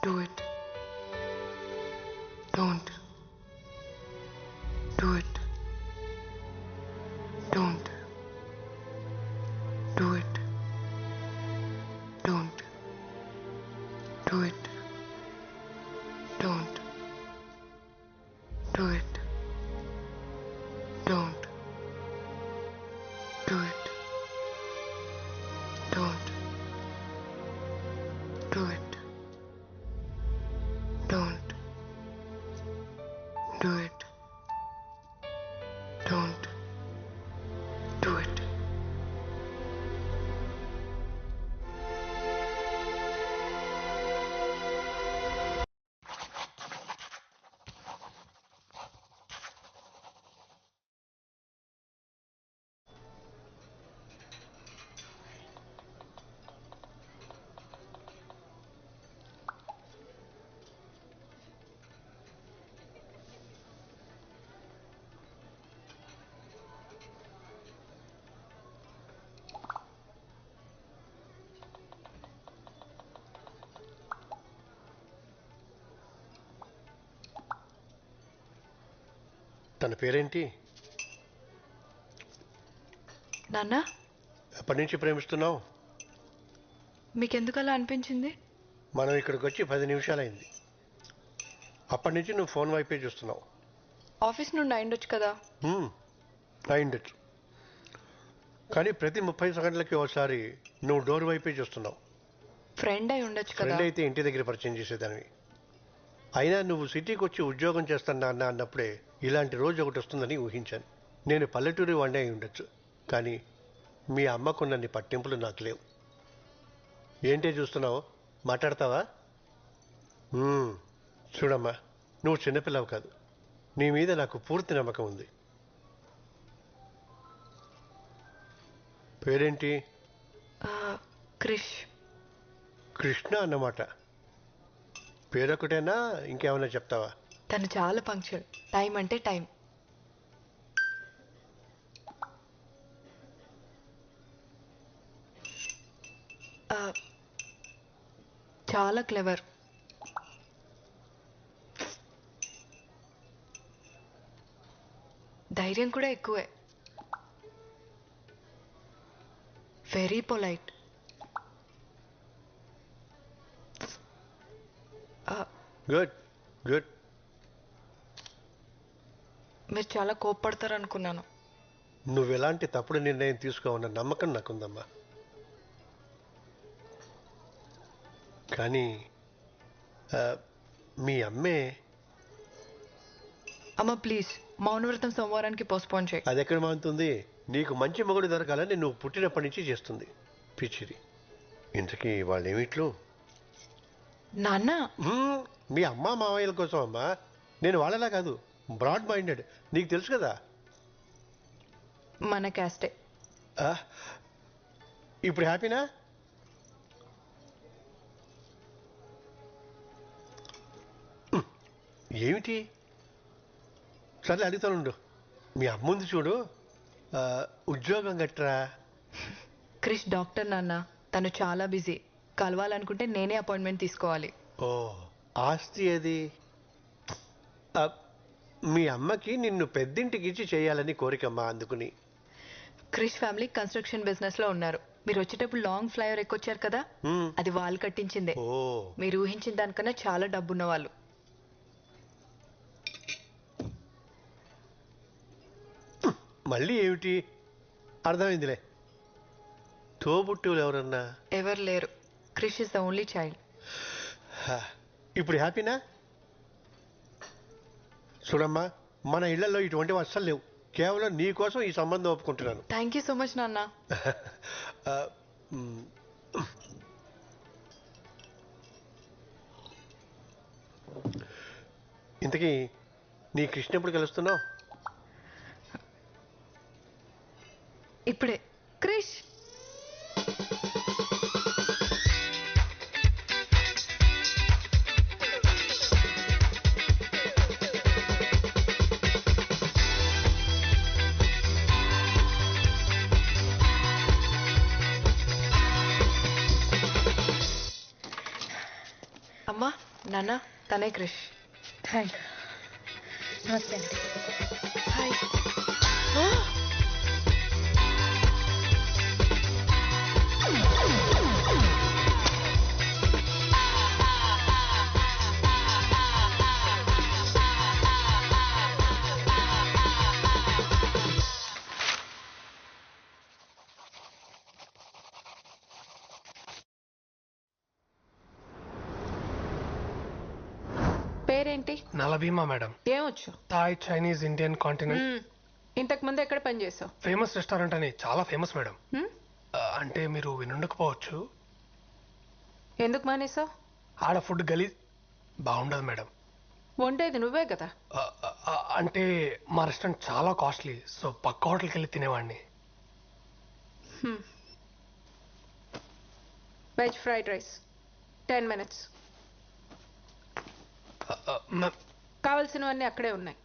Do it. Don't. Do it. Don't. Do it. Don't. Do it. Don't. Do it. Don't. Do it. Don't. Do it. Don't. Do it. Don't. Do it. తన పేరేంటి? నాన్న, ఎప్పటి నుంచి ప్రేమిస్తున్నావు? మీకెందుకు అలా అనిపించింది? మనం ఇక్కడికి వచ్చి 10 నిమిషాలైంది. అప్పటి నుంచి నువ్వు ఫోన్ వైపే చూస్తున్నావు. ఆఫీస్ నుండి అయిండొచ్చు కదా. అయిండొచ్చు, కానీ ప్రతి 30 సెకండ్లకి ఒకసారి నువ్వు డోర్ వైపే చూస్తున్నావు. ఫ్రెండ్ అయి ఉండొచ్చు కదా. ఫ్రెండ్ అయితే ఇంటి దగ్గర పరిచయం చేసేదానివి. అయినా నువ్వు సిటీకి వచ్చి ఉద్యోగం చేస్తున్నా అన్నప్పుడే ఇలాంటి రోజు ఒకటి వస్తుందని ఊహించాను. నేను పల్లెటూరి వాడినే అయి ఉండొచ్చు, కానీ మీ అమ్మకున్నన్ని పట్టింపులు నాకు లేవు. ఏంటే చూస్తున్నావు? మాట్లాడతావా? చూడమ్మా, నువ్వు చిన్నపిల్లవు కాదు. నీ మీద నాకు పూర్తి నమ్మకం ఉంది. పేరేంటి? క్రిష్. కృష్ణ అన్నమాట. పేరొకటేనా, ఇంకేమైనా చెప్తావా? తను చాలా పంక్చువల్. టైం అంటే టైం. చాలా క్లెవర్. ధైర్యం కూడా ఎక్కువే. Very polite. Good good. మీరు చాలా కోప్పడతారు అనుకున్నాను. నువ్వు ఎలాంటి తప్పుడు నిర్ణయం తీసుకోవన్న నమ్మకం నాకుందమ్మా. కానీ మీ అమ్మే. అమ్మ ప్లీజ్, మౌనవ్రతం సోమవారానికి పోస్ట్పోన్ చేయి. అది ఎక్కడ మానుతుంది? నీకు మంచి మొగుడు దొరకాలని నువ్వు పుట్టినప్పటి నుంచి చేస్తుంది పిచ్చిది. ఇంతకీ వాళ్ళేమిట్లు? నాన్న, మీ అమ్మ మావయ్యల కోసం అమ్మా. నేను వాళ్ళలా కాదు, బ్రాడ్ మైండెడ్. నీకు తెలుసు కదా. మన క్యాస్టే. ఇప్పుడు హ్యాపీనా? ఏమిటి? సర్లే అడుగుతానుండు. మీ అమ్ముంది చూడు, ఉద్యోగం గట్రా. క్రిష్ డాక్టర్ నాన్న. తను చాలా బిజీ. కలవాలనుకుంటే నేనే అపాయింట్మెంట్ తీసుకోవాలి. ఓ, ఆస్తి అది. మీ అమ్మకి నిన్ను పెద్దింటికి ఇచ్చి చేయాలని కోరికమ్మా, అందుకుని. క్రిష్ ఫ్యామిలీ కన్స్ట్రక్షన్ బిజినెస్ లో ఉన్నారు. మీరు వచ్చేటప్పుడు లాంగ్ ఫ్లైఓవర్ ఎక్కొచ్చారు కదా, అది వాళ్ళు కట్టించిందే. ఓ, మీరు ఊహించిన దానికన్నా చాలా డబ్బున్న వాళ్ళు. మళ్ళీ ఏమిటి? అర్థమైందిలే. తోబుట్టువులు ఎవరన్నా? ఎవరు లేరు. Krish is the only child. ఇప్పుడు హ్యాపీనా? చూడమ్మా, మన ఇళ్లలో ఇటువంటివి అస్సలు లేవు. కేవలం నీ కోసం ఈ సంబంధం ఒప్పుకుంటున్నాను. థ్యాంక్ యూ సో మచ్ నాన్న. ఇంతకీ నీ కృష్ణ ఎప్పుడు కలుస్తున్నావు? ఇప్పుడే. క్రిష్, అమ్మా నాన్న తనే క్రిష్. హాయ్. నమస్తే అండి. హాయ్. పేరేంటి? నలభీమా మేడం. ఏమొచ్చు? Thai, Chinese, Indian, continent. ఇంతకు ముందు ఎక్కడ పని చేసావు? ఫేమస్ రెస్టారెంట్ అని చాలా ఫేమస్ మేడం. అంటే మీరు వినుండకపోవచ్చు. ఎందుకు మానేసావు? ఆడ ఫుడ్ గలీజ్ బాగుండదు మేడం. వండేది నువ్వే కదా. అంటే మా రెస్టారెంట్ చాలా కాస్ట్లీ, సో పక్క హోటల్కి వెళ్ళి తినేవాడిని. Veg fried rice 10 minutes. Ma'am కావలసినవన్నీ అక్కడే ఉన్నాయి.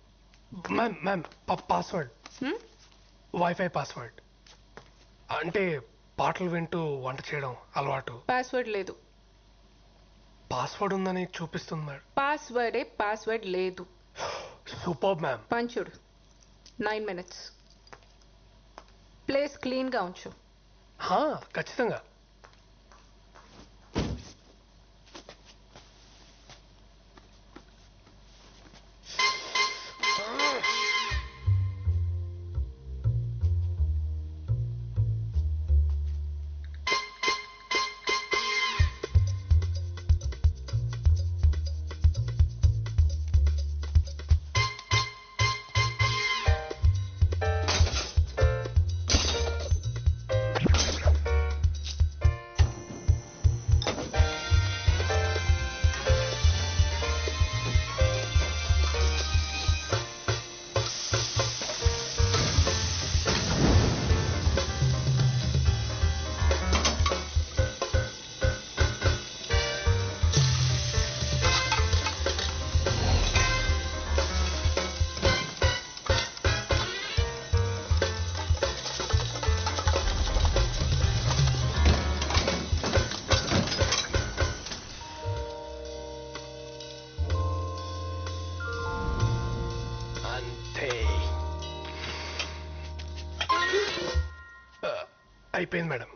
Ma'am ma'am password, wifi password. అంటే పాటలు వింటూ వంట చేయడం అలవాటు. పాస్వర్డ్ లేదు. పాస్వర్డ్ ఉందని చూపిస్తుంది మేడం. పాస్వర్డ్ లేదు. Super ma'am. పంచుడు 9 minutes. ప్లేస్ క్లీన్గా ఉంచు. ఖచ్చితంగా. అయిపోయింది మేడం.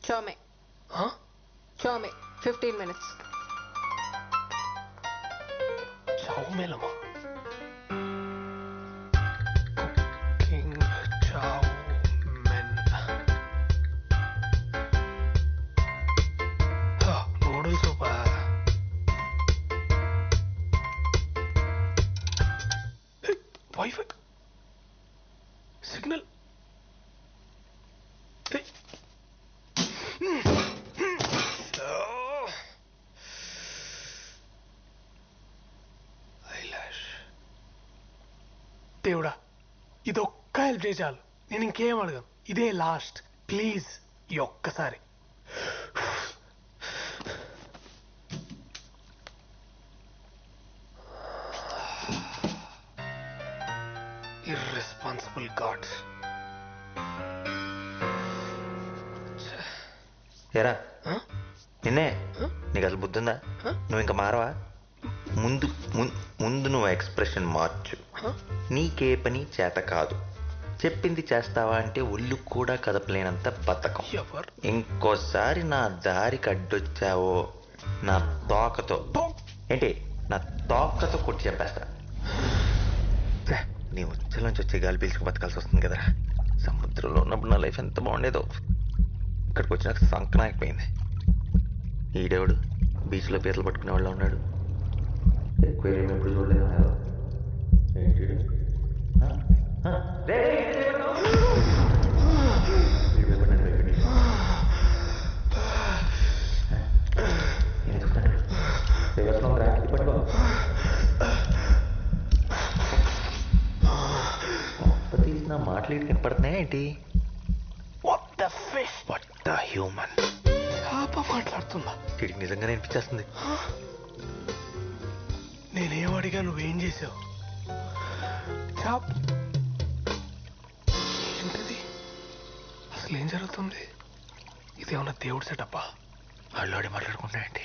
Chow mein 15 minutes. చౌమేలమా? Cooking chow mein. Noodles super. Wifi signal. దేవుడా, ఇదొక్క హెల్ప్ చేయాలి. నేను ఇంకేం అడగను. ఇదే లాస్ట్. ప్లీజ్ ఈ ఒక్కసారి. Irresponsible gods. ఏరా నిన్నే, నీకు అసలు బుద్ధుందా? నువ్వు ఇంకా మారవా? ముందు ముందు నువ్వు ఎక్స్ప్రెషన్ మార్చు. నీకే పని చేత కాదు. చెప్పింది చేస్తావా అంటే ఒళ్ళు కూడా కదపలేనంత బతకం. ఇంకోసారి నా దారికి అడ్డొచ్చావో నా తోకతో నా తోకతో కొట్టి చెప్పేస్తా. నీ ఉచ్చల నుంచి వచ్చే గాలి పీల్చుకు బతకాల్సి వస్తుంది కదరా. సముద్రంలో ఉన్నప్పుడు నా లైఫ్ ఎంత బాగుండేదో. ఇక్కడికి వచ్చినాక సంకనాకపోయింది. ఈడేవాడు బీచ్లో పీతలు పట్టుకునే వాళ్ళు ఉన్నాడు. ఎక్వేరియం ఎప్పుడు చూడలేదు. తీసిన మాటలు ఇటు కనపడుతున్నాయా ఏంటి? హ్యూమన్ మాట్లాడుతుందా? వీడికి నిజంగానే అనిపించేస్తుంది. నేనేం అడిగా, నువ్వేం చేసావు? అసలు ఏం జరుగుతుంది? ఇదేమన్నా దేవుడు సెటప్పా? అల్లుడి మాట్లాడుకుంటాయండి.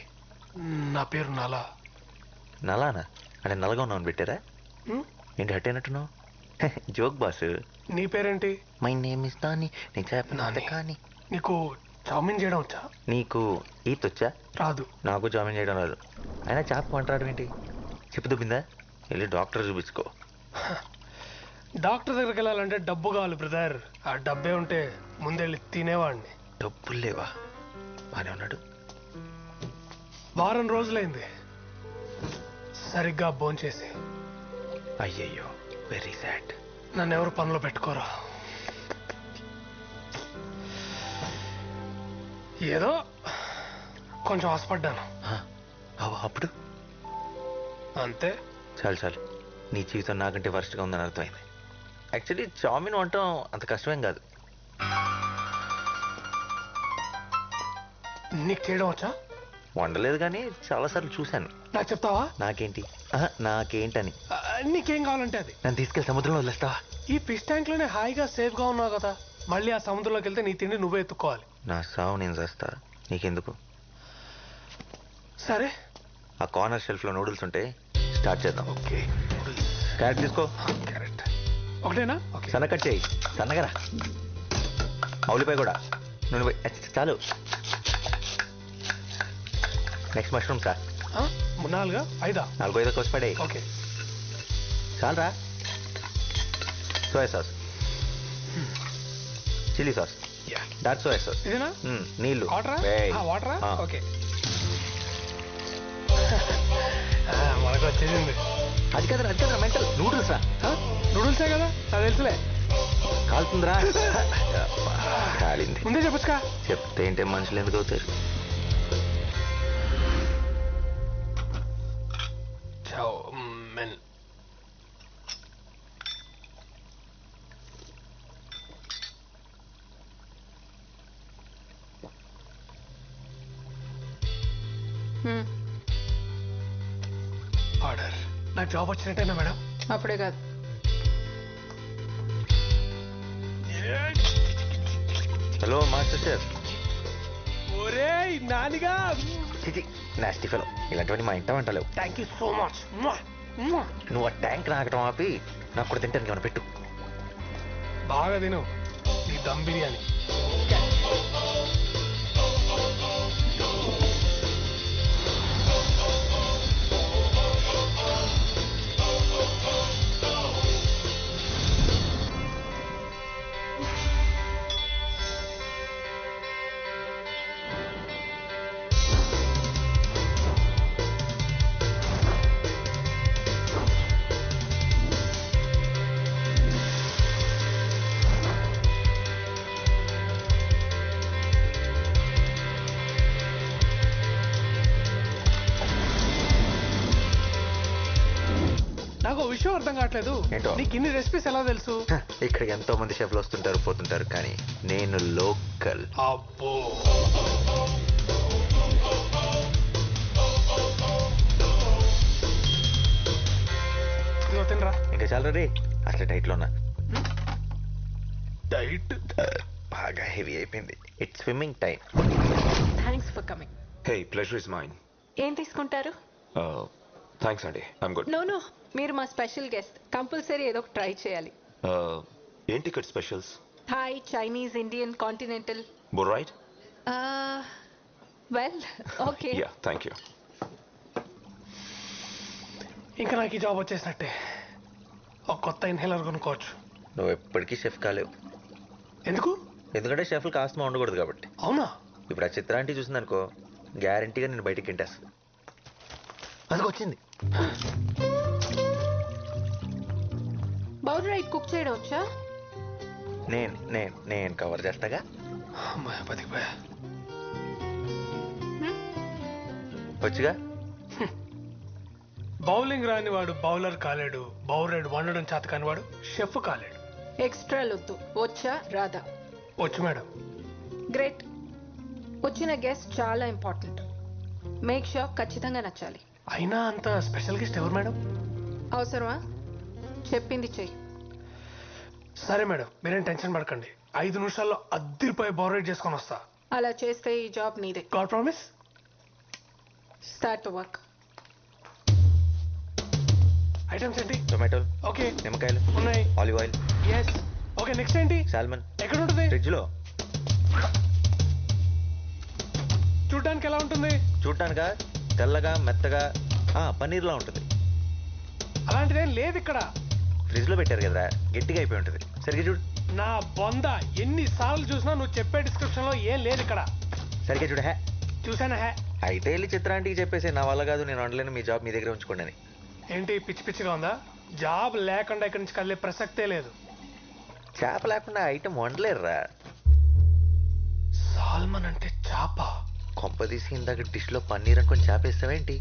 నా పేరు నాలా. నలానా అంటే నల్లగా ఉన్నావు పెట్టారా? హ్మ్? ఏంటి హట్ అయినట్టున్నావు? Joke boss. నీ పేరేంటి? My name is Nani. నేను చెప్పిన నాని. కానీ నీకు చావుమీన్ చేయడం వచ్చా? నీకు ఈత్ వచ్చా? రాదు. నాకు జాయిన్ చేయడం రాదు. అయినా చేప మాట్లాడడం ఏంటి? చెప్పు దుబ్బిందా? వెళ్ళి డాక్టర్ చూపించుకో. డాక్టర్ దగ్గరికి వెళ్ళాలంటే డబ్బు కావాలి బ్రదర్. ఆ డబ్బే ఉంటే ముందెళ్ళి తినేవాడిని. డబ్బులు లేవా? బానే ఉన్నాడు. వారం రోజులైంది సరిగ్గా భోంచేసి. అయ్యయ్యో, వెరీ సాడ్. నన్ను ఎవరు పనిలో పెట్టుకోరా. ఏదో కొంచెం ఆశపడ్డాను అప్పుడు అంతే. చాలు చాలు, నీ జీవితం నాకంటే వర్స్ట్గా ఉందని అర్థమైంది. యాక్చువల్లీ చామిన్ వంటం అంత కష్టమేం కాదు. నీకు చేయడం వచ్చా? వండలేదు కానీ చాలాసార్లు చూశాను. నాకు చెప్తావా? నాకేంటి? నాకేంటని. నీకేం కావాలంటే అది. నన్ను తీసుకెళ్ళి సముద్రంలో వదిలేస్తావా? ఈ ఫిష్ ట్యాంక్ లోనే హాయిగా సేఫ్ గా ఉన్నావు కదా. మళ్ళీ ఆ సముద్రంలోకి వెళ్తే నీ తిండి నువ్వే ఎత్తుకోవాలి. నా సావు నేను చేస్తా, నీకెందుకు? సరే. ఆ కార్నర్ షెల్ఫ్లో నూడిల్స్ ఉంటే స్టార్ట్ చేద్దాం. ఓకే. క్యారెట్ తీసుకో. క్యారెట్ ఒకటేనా? ఓకే. సన్న కట్ చేయి, సన్నగరా. ఉల్లిపాయ కూడా. నూనె చాలు. Next mushroom sir. 4 5 4 5 కోసి పడే. ఓకే. చాలరా. Soya sauce, chilli sauce, dark soya sauce. ఇదేనా? నీళ్ళు. వాటరా? వేయ్. వాటరా? ఆ. ఓకే. మనకు వచ్చేసింది. అది కదరా మెంటల్. నూడిల్స్ రా. నూడిల్సే కదా, అది తెలుసులే. కాలుతుందిరా. కాలింది. ముందే చెప్పొచ్చుకా. చెప్తే ఏంటే మనుషులు ఎందుకు అవుతారు? చావుమెన్. ఆర్డర్. నాకు జాబ్ వచ్చినట్టేనా మేడం? అప్పుడే కాదు. Hello master chef. ఒరే నానిగా. చిచి నాస్టీ ఫెలో. ఇలాంటివన్నీ మా ఇంట వంటలేవు. Thank you so much. నువ్వు ఆ ట్యాంక్ నాకటం ఆపి నాకు కూడా తింటానికి ఏమైనా పెట్టు. బాగా తిను నీ దమ్ బిర్యానీ. నాకు ఓ విషయం అర్థం కావట్లేదు. ఏంటో? నీకు ఇన్ని రెసిపీస్ ఎలా తెలుసు? ఇక్కడికి ఎంతో మంది షెఫ్లు వస్తుంటారు పోతుంటారు, కానీ నేను లోకల్. అబ్బో. ఇదిగో తినరా. ఇంకా చాలా రే. అసలు డైట్లో ఉన్నా. డైట్ బాగా హెవీ అయిపోయింది. It's swimming time. Thanks for coming. Hey, pleasure is mine. ఏం తీసుకుంటారు? Thanks, Andy. I'm good. No no, మీరు మా స్పెషల్ గెస్ట్. కంపల్సరీ ఏదో ఒక ట్రై చేయాలి. ఏం ticket specials? Thai, Chinese, Indian, continental. Both right? Well okay. Yeah, thank you. ఇంకా నాకు ఈ జాబ్ వచ్చేసినట్టే. ఒక కొత్త ఇన్హేలర్ కొనుక్కోవచ్చు. నువ్వు ఎప్పటికీ షెఫ్ కాలేవు. ఎందుకు? ఎందుకంటే షెఫ్లు కాస్త ఉండకూడదు కాబట్టి. అవునా? ఇప్పుడు ఆ చిత్రాంటి చూసిందనుకో, గ్యారంటీగా నేను బయటికి గెంటేస్తుంది. అందుకు వచ్చింది. బౌల్ రైట్ కుక్ చేయడం వచ్చా? నేను కవర్ చేస్తాగా. అమ్మాయి బతికిపోయా. వచ్చుగా. బౌలింగ్ రాని వాడు బౌలర్ కాలేడు. బౌలర్ వండడం చేత కాని వాడు షెఫ్ కాలేడు. ఎక్స్ట్రా లొద్దు. వచ్చా రాదా? వచ్చు మేడం. గ్రేట్. వచ్చిన గెస్ట్ చాలా ఇంపార్టెంట్. మేక్ షూర్ ఖచ్చితంగా నచ్చాలి. అయినా అంత స్పెషల్ గెస్ట్ ఎవరు మేడం? అవసరమా? చెప్పింది చెయ్యి. సరే మేడం, మీరేం టెన్షన్ పడకండి. 5 నిమిషాల్లో అద్దరిపోయి బోరేట్ చేసుకొని వస్తా. అలా చేస్తే ఈ జాబ్ నీదే. God promise. Start to work. Items ఏంటి? టొమాటోలు, ఓకే నిమ్మకాయలు, ఉన్నాయి. Olive oil, yes. Okay next ఏంటి? సాల్మన్. ఎక్కడ ఉంటుంది? ఫ్రిడ్జ్లో. చూడడానికి ఎలా ఉంటుంది? చూడటానికా? తెల్లగా మెత్తగా పన్నీర్లా ఉంటుంది. అలాంటిదేం లేదు ఇక్కడ. ఫ్రిడ్జ్లో పెట్టారు కదరా, గట్టిగా అయిపోయి ఉంటుంది. సరిగ్గా చూడు. నా బొంద ఎన్నిసార్లు చూసినా నువ్వు చెప్పే డిస్క్రిప్షన్ లో ఏం లేదు ఇక్కడ. సరిగ్గా చూడు. చూసానా? అయితే వెళ్ళి చిత్రాంటికి చెప్పేసి నా వల్ల కాదు, నేను వండలేను, మీ జాబ్ మీ దగ్గర ఉంచుకోండి అని. ఏంటి పిచ్చి పిచ్చిగా ఉందా? జాబ్ లేకుండా ఇక్కడి నుంచి కదిలే ప్రసక్తే లేదు. చేప లేకుండా ఐటమ్ వండలేరురా. సాల్మన్ అంటే చేప? కొంపదీసి ఇందాక డిష్లో పన్నీర్ అనుకొని చేపేస్తావేంటి?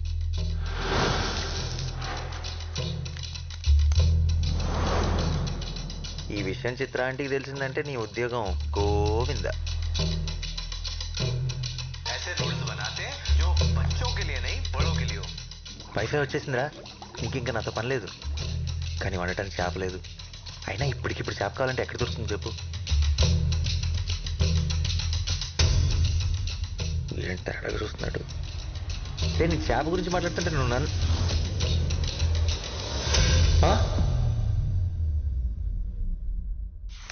ఈ విషయం చిత్రాంటికి తెలిసిందంటే నీ ఉద్యోగం గోవింద. వైఫై వచ్చేసిందిరా, ఇంకింక నాతో పని లేదు. కానీ వండటానికి చేప లేదు. అయినా ఇప్పటికిప్పుడు చేప కావాలంటే ఎక్కడ దొరుకుతుంది చెప్పు? ఏంటి తేడాగా చూస్తున్నాడు? నేను చేప గురించి మాట్లాడుతుంటే నువ్వు నన్ను